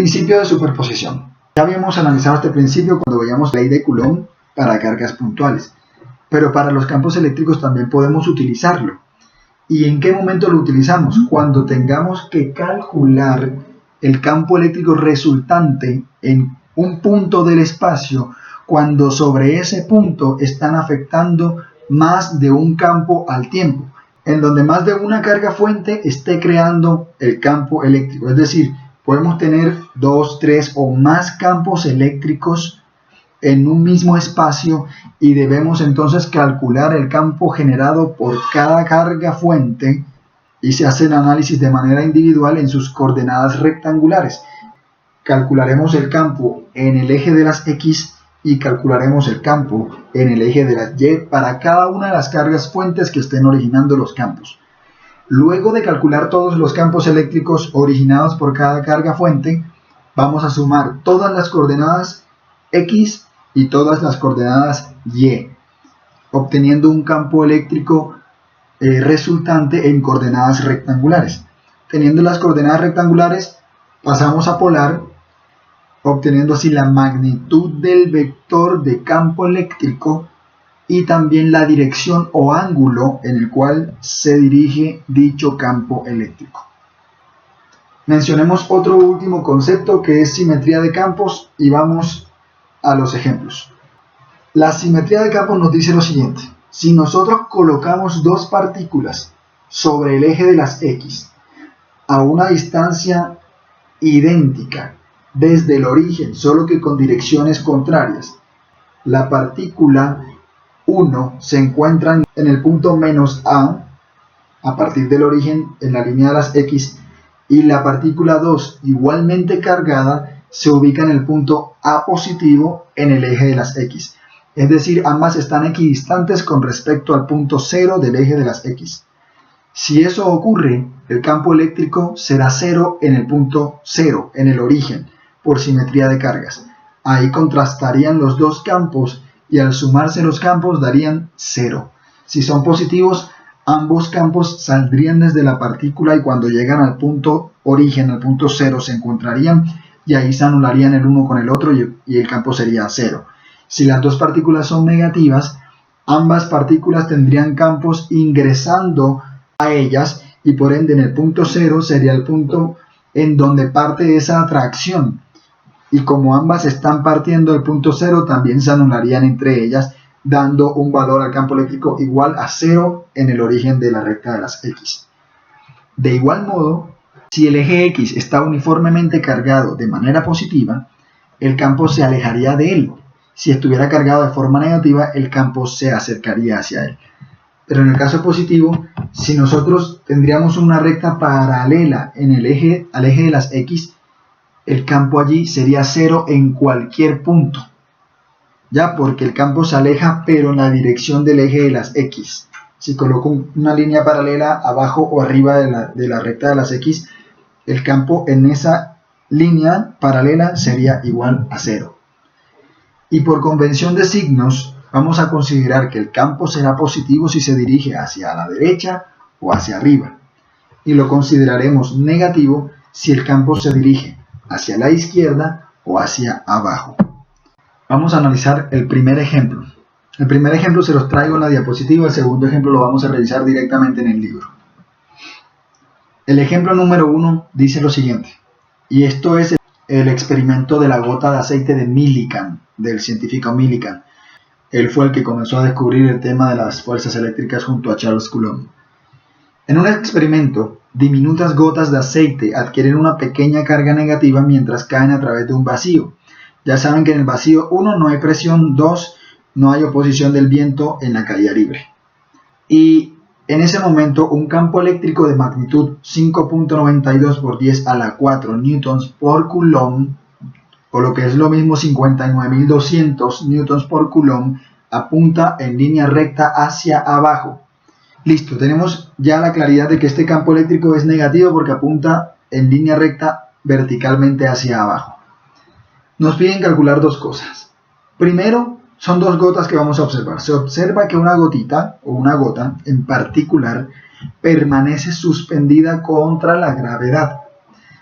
Principio de superposición. Ya habíamos analizado este principio cuando veíamos la ley de Coulomb para cargas puntuales, pero para los campos eléctricos también podemos utilizarlo. ¿Y en qué momento lo utilizamos? Cuando tengamos que calcular el campo eléctrico resultante en un punto del espacio, cuando sobre ese punto están afectando más de un campo al tiempo, en donde más de una carga fuente esté creando el campo eléctrico. Es decir, podemos tener 2, 3 o más campos eléctricos en un mismo espacio y debemos entonces calcular el campo generado por cada carga fuente y se hace el análisis de manera individual en sus coordenadas rectangulares. Calcularemos el campo en el eje de las X y calcularemos el campo en el eje de las Y para cada una de las cargas fuentes que estén originando los campos. Luego de calcular todos los campos eléctricos originados por cada carga fuente, vamos a sumar todas las coordenadas X y todas las coordenadas Y, obteniendo un campo eléctrico resultante en coordenadas rectangulares. Teniendo las coordenadas rectangulares, pasamos a polar, obteniendo así la magnitud del vector de campo eléctrico y también la dirección o ángulo en el cual se dirige dicho campo eléctrico. Mencionemos otro último concepto que es simetría de campos y vamos a los ejemplos. La simetría de campos nos dice lo siguiente: si nosotros colocamos dos partículas sobre el eje de las X a una distancia idéntica desde el origen, solo que con direcciones contrarias, la partícula 1 se encuentra en el punto menos a partir del origen en la línea de las X, y la partícula 2 igualmente cargada se ubica en el punto A positivo en el eje de las X. Es decir, ambas están equidistantes con respecto al punto 0 del eje de las X. Si eso ocurre, el campo eléctrico será 0 en el punto 0, en el origen, por simetría de cargas. Ahí contrastarían los dos campos y al sumarse los campos darían 0. Si son positivos, ambos campos saldrían desde la partícula y cuando llegan al punto origen, al punto 0, se encontrarían y ahí se anularían el uno con el otro y el campo sería 0. Si las dos partículas son negativas, ambas partículas tendrían campos ingresando a ellas y por ende en el punto 0 sería el punto en donde parte esa atracción. Y como ambas están partiendo del punto 0, también se anularían entre ellas, dando un valor al campo eléctrico igual a 0 en el origen de la recta de las X. De igual modo, si el eje X está uniformemente cargado de manera positiva, el campo se alejaría de él. Si estuviera cargado de forma negativa, el campo se acercaría hacia él. Pero en el caso positivo, si nosotros tendríamos una recta paralela en el eje, al eje de las X, el campo allí sería 0 en cualquier punto, ya porque el campo se aleja pero en la dirección del eje de las X. Si coloco una línea paralela abajo o arriba de la recta de las X, el campo en esa línea paralela sería igual a 0. Y por convención de signos, vamos a considerar que el campo será positivo si se dirige hacia la derecha o hacia arriba, y lo consideraremos negativo si el campo se dirige hacia la izquierda o hacia abajo. Vamos a analizar el primer ejemplo. El primer ejemplo se los traigo en la diapositiva, el segundo ejemplo lo vamos a revisar directamente en el libro. El ejemplo número 1 dice lo siguiente, y esto es el experimento de la gota de aceite de Millikan, del científico Millikan. Él fue el que comenzó a descubrir el tema de las fuerzas eléctricas junto a Charles Coulomb. En un experimento, diminutas gotas de aceite adquieren una pequeña carga negativa mientras caen a través de un vacío. Ya saben que en el vacío, 1, no hay presión, 2, no hay oposición del viento en la caída libre. Y en ese momento, un campo eléctrico de magnitud 5.92 por 10 a la 4 newtons por coulomb, o lo que es lo mismo 59.200 newtons por coulomb, apunta en línea recta hacia abajo. Listo, tenemos ya la claridad de que este campo eléctrico es negativo porque apunta en línea recta verticalmente hacia abajo. Nos piden calcular dos cosas. Primero, son dos gotas que vamos a observar. Se observa que una gotita, o una gota en particular, permanece suspendida contra la gravedad.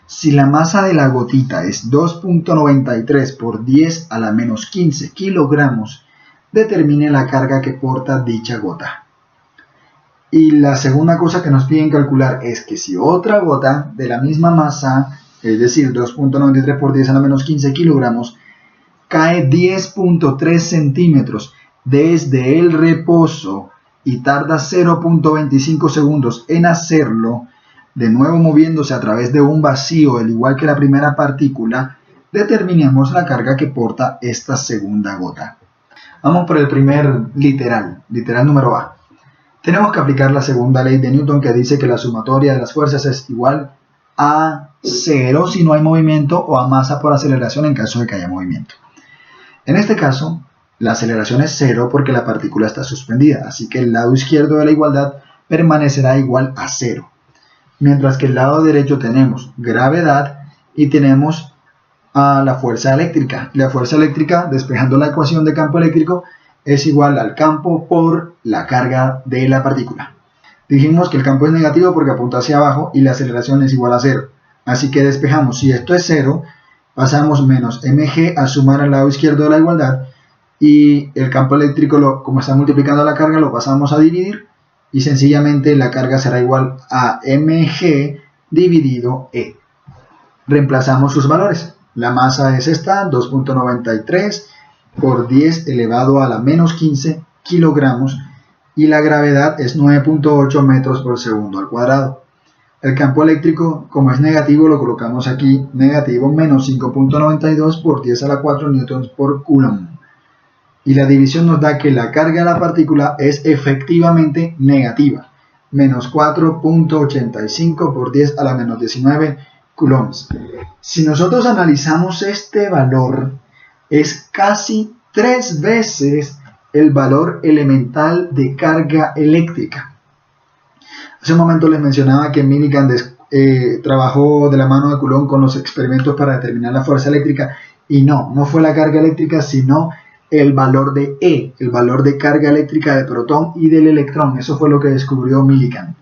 Si la masa de la gotita es 2.93 por 10 a la menos 15 kilogramos, determine la carga que porta dicha gota. Y la segunda cosa que nos piden calcular es que si otra gota de la misma masa, es decir, 2.93 por 10 a la menos 15 kilogramos, cae 10.3 centímetros desde el reposo y tarda 0.25 segundos en hacerlo, de nuevo moviéndose a través de un vacío, al igual que la primera partícula, determinemos la carga que porta esta segunda gota. Vamos por el primer literal número A. Tenemos que aplicar la segunda ley de Newton, que dice que la sumatoria de las fuerzas es igual a 0 si no hay movimiento o a masa por aceleración en caso de que haya movimiento. En este caso, la aceleración es 0 porque la partícula está suspendida, así que el lado izquierdo de la igualdad permanecerá igual a 0. Mientras que el lado derecho tenemos gravedad y tenemos la fuerza eléctrica. La fuerza eléctrica, despejando la ecuación de campo eléctrico, es igual al campo por la carga de la partícula. Dijimos que el campo es negativo porque apunta hacia abajo y la aceleración es igual a 0. Así que despejamos, si esto es 0, pasamos menos mg a sumar al lado izquierdo de la igualdad y el campo eléctrico, como está multiplicando la carga, lo pasamos a dividir y sencillamente la carga será igual a mg dividido e. Reemplazamos sus valores. La masa es esta, 2.93 por 10 elevado a la menos 15 kilogramos y la gravedad es 9.8 metros por segundo al cuadrado. El campo eléctrico, como es negativo, lo colocamos aquí, negativo, menos 5.92 por 10 a la 4 newtons por coulomb. Y la división nos da que la carga de la partícula es efectivamente negativa, menos 4.85 por 10 a la menos 19 coulombs. Si nosotros analizamos este valor, es casi 3 veces el valor elemental de carga eléctrica. Hace un momento les mencionaba que Millikan trabajó de la mano de Coulomb con los experimentos para determinar la fuerza eléctrica y no fue la carga eléctrica, sino el valor de E, el valor de carga eléctrica del protón y del electrón. Eso fue lo que descubrió Millikan.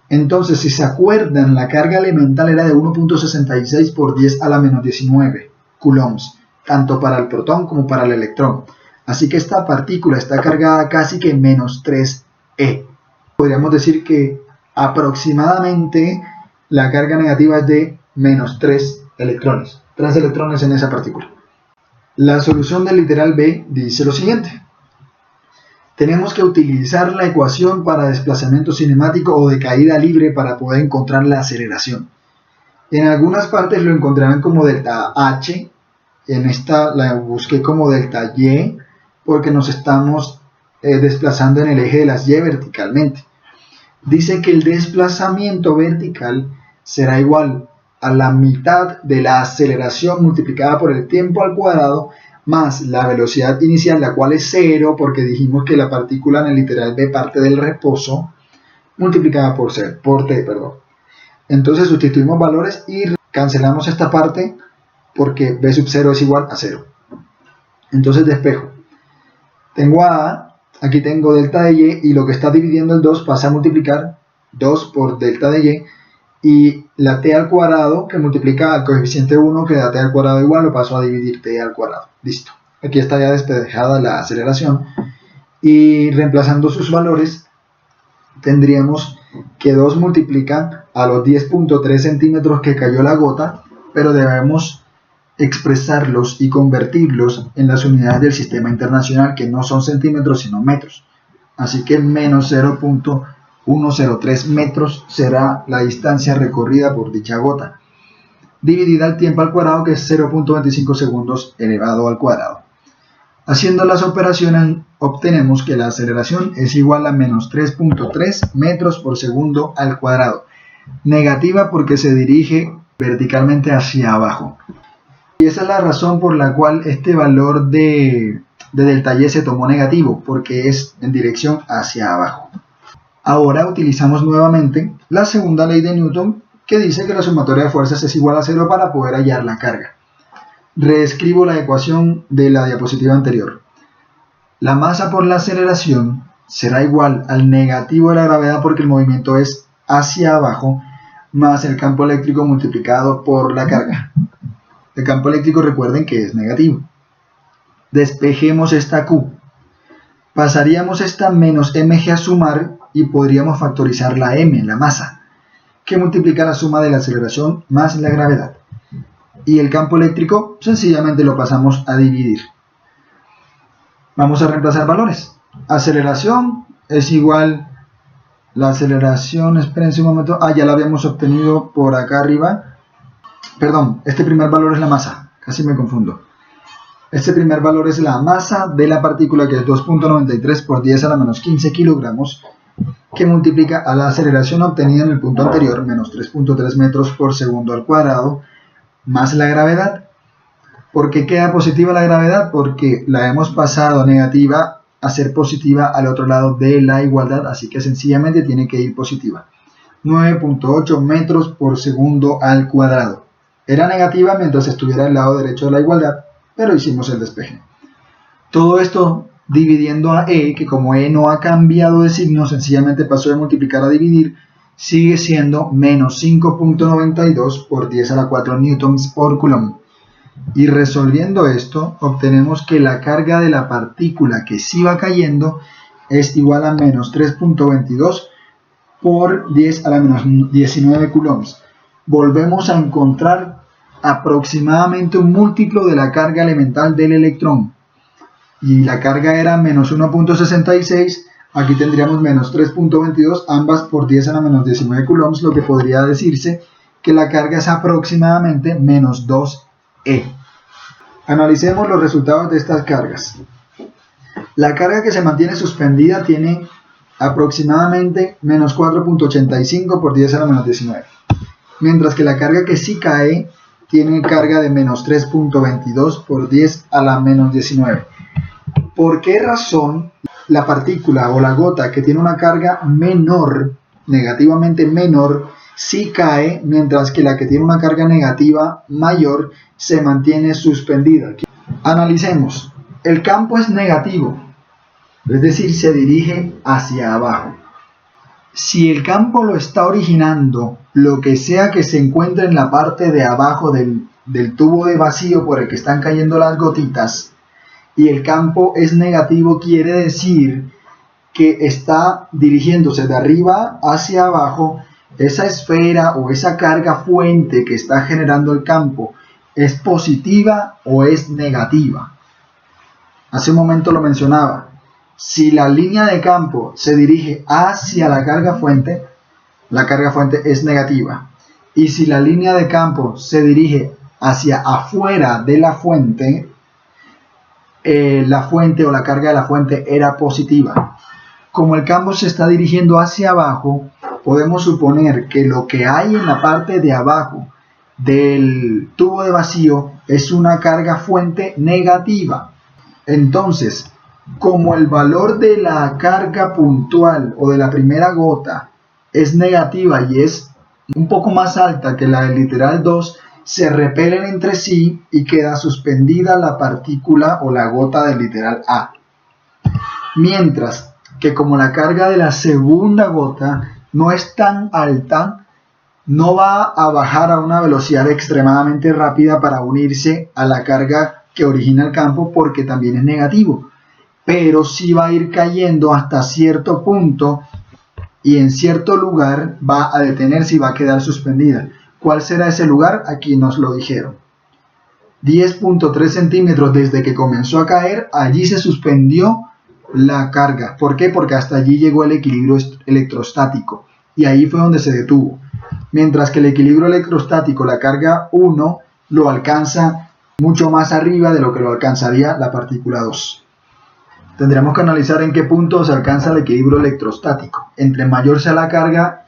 Entonces, si se acuerdan, la carga elemental era de 1.66 por 10 a la menos 19 coulombs, tanto para el protón como para el electrón. Así que esta partícula está cargada casi que menos 3e. Podríamos decir que aproximadamente la carga negativa es de menos 3 electrones. 3 electrones en esa partícula. La solución del literal B dice lo siguiente. Tenemos que utilizar la ecuación para desplazamiento cinemático o de caída libre para poder encontrar la aceleración. En algunas partes lo encontrarán como delta H. En esta la busqué como delta Y porque nos estamos desplazando en el eje de las Y verticalmente. Dice que el desplazamiento vertical será igual a la mitad de la aceleración multiplicada por el tiempo al cuadrado más la velocidad inicial, la cual es 0 porque dijimos que la partícula en el literal B parte del reposo, multiplicada por t. Entonces sustituimos valores y cancelamos esta parte porque B sub 0 es igual a 0. Entonces despejo. Tengo a A, aquí tengo delta de Y y lo que está dividiendo el 2 pasa a multiplicar 2 por delta de Y y la t al cuadrado que multiplica al coeficiente 1 que da t al cuadrado igual lo paso a dividir t al cuadrado. Listo. Aquí está ya despejada la aceleración y reemplazando sus valores tendríamos que 2 multiplica a los 10.3 centímetros que cayó la gota, pero debemos expresarlos y convertirlos en las unidades del sistema internacional, que no son centímetros sino metros. Así que menos 0.103 metros será la distancia recorrida por dicha gota, dividida el tiempo al cuadrado, que es 0.25 segundos elevado al cuadrado. Haciendo las operaciones obtenemos que la aceleración es igual a menos 3.3 metros por segundo al cuadrado, negativa porque se dirige verticalmente hacia abajo. Y esa es la razón por la cual este valor de delta Y se tomó negativo, porque es en dirección hacia abajo. Ahora utilizamos nuevamente la segunda ley de Newton, que dice que la sumatoria de fuerzas es igual a 0 para poder hallar la carga. Reescribo la ecuación de la diapositiva anterior. La masa por la aceleración será igual al negativo de la gravedad porque el movimiento es hacia abajo, más el campo eléctrico multiplicado por la carga. El campo eléctrico, recuerden que es negativo. Despejemos esta Q. Pasaríamos esta menos mg a sumar y podríamos factorizar la m, la masa, que multiplica la suma de la aceleración más la gravedad. Y el campo eléctrico sencillamente lo pasamos a dividir. Vamos a reemplazar valores. Aceleración es igual, la aceleración, espérense un momento, ya la habíamos obtenido por acá arriba. Perdón, este primer valor es la masa, casi me confundo. Este primer valor es la masa de la partícula, que es 2.93 por 10 a la menos 15 kilogramos, que multiplica a la aceleración obtenida en el punto anterior, menos 3.3 metros por segundo al cuadrado, más la gravedad. ¿Por qué queda positiva la gravedad? Porque la hemos pasado negativa a ser positiva al otro lado de la igualdad, así que sencillamente tiene que ir positiva. 9.8 metros por segundo al cuadrado. Era negativa mientras estuviera al lado derecho de la igualdad, pero hicimos el despeje. Todo esto dividiendo a E, que como E no ha cambiado de signo, sencillamente pasó de multiplicar a dividir, sigue siendo menos 5.92 por 10 a la 4 newtons por coulomb. Y resolviendo esto, obtenemos que la carga de la partícula que sí va cayendo es igual a menos 3.22 por 10 a la menos 19 coulombs. Volvemos a encontrar aproximadamente un múltiplo de la carga elemental del electrón. Y la carga era menos 1.66, aquí tendríamos menos 3.22, ambas por 10 a la menos 19 coulombs, lo que podría decirse que la carga es aproximadamente menos 2E. Analicemos los resultados de estas cargas. La carga que se mantiene suspendida tiene aproximadamente menos 4.85 por 10 a la menos 19. Mientras que la carga que sí cae tiene carga de menos 3.22 por 10 a la menos 19. ¿Por qué razón la partícula o la gota que tiene una carga menor, negativamente menor, sí cae, mientras que la que tiene una carga negativa mayor se mantiene suspendida? Analicemos. El campo es negativo, es decir, se dirige hacia abajo. Si el campo lo está originando lo que sea que se encuentre en la parte de abajo del tubo de vacío por el que están cayendo las gotitas, y el campo es negativo, quiere decir que está dirigiéndose de arriba hacia abajo. Esa esfera o esa carga fuente que está generando el campo, ¿es positiva o es negativa? Hace un momento lo mencionaba. Si la línea de campo se dirige hacia la carga fuente es negativa. Y si la línea de campo se dirige hacia afuera de la fuente o la carga de la fuente era positiva. Como el campo se está dirigiendo hacia abajo, podemos suponer que lo que hay en la parte de abajo del tubo de vacío es una carga fuente negativa. Entonces, como el valor de la carga puntual o de la primera gota es negativa y es un poco más alta que la del literal 2, se repelen entre sí y queda suspendida la partícula o la gota del literal A. Mientras que como la carga de la segunda gota no es tan alta, no va a bajar a una velocidad extremadamente rápida para unirse a la carga que origina el campo, porque también es negativo, pero sí va a ir cayendo hasta cierto punto y en cierto lugar va a detenerse y va a quedar suspendida. ¿Cuál será ese lugar? Aquí nos lo dijeron. 10.3 centímetros desde que comenzó a caer, allí se suspendió la carga. ¿Por qué? Porque hasta allí llegó el equilibrio electrostático y ahí fue donde se detuvo. Mientras que el equilibrio electrostático, la carga 1, lo alcanza mucho más arriba de lo que lo alcanzaría la partícula 2. Tendríamos que analizar en qué punto se alcanza el equilibrio electrostático. Entre mayor sea la carga,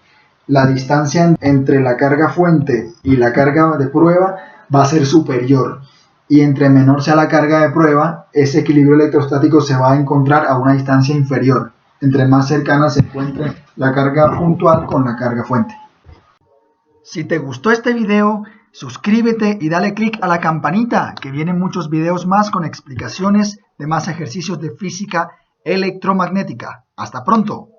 la distancia entre la carga fuente y la carga de prueba va a ser superior. Y entre menor sea la carga de prueba, ese equilibrio electrostático se va a encontrar a una distancia inferior. Entre más cercana se encuentre la carga puntual con la carga fuente. Si te gustó este video, suscríbete y dale click a la campanita, que vienen muchos videos más con explicaciones de más ejercicios de física electromagnética. ¡Hasta pronto!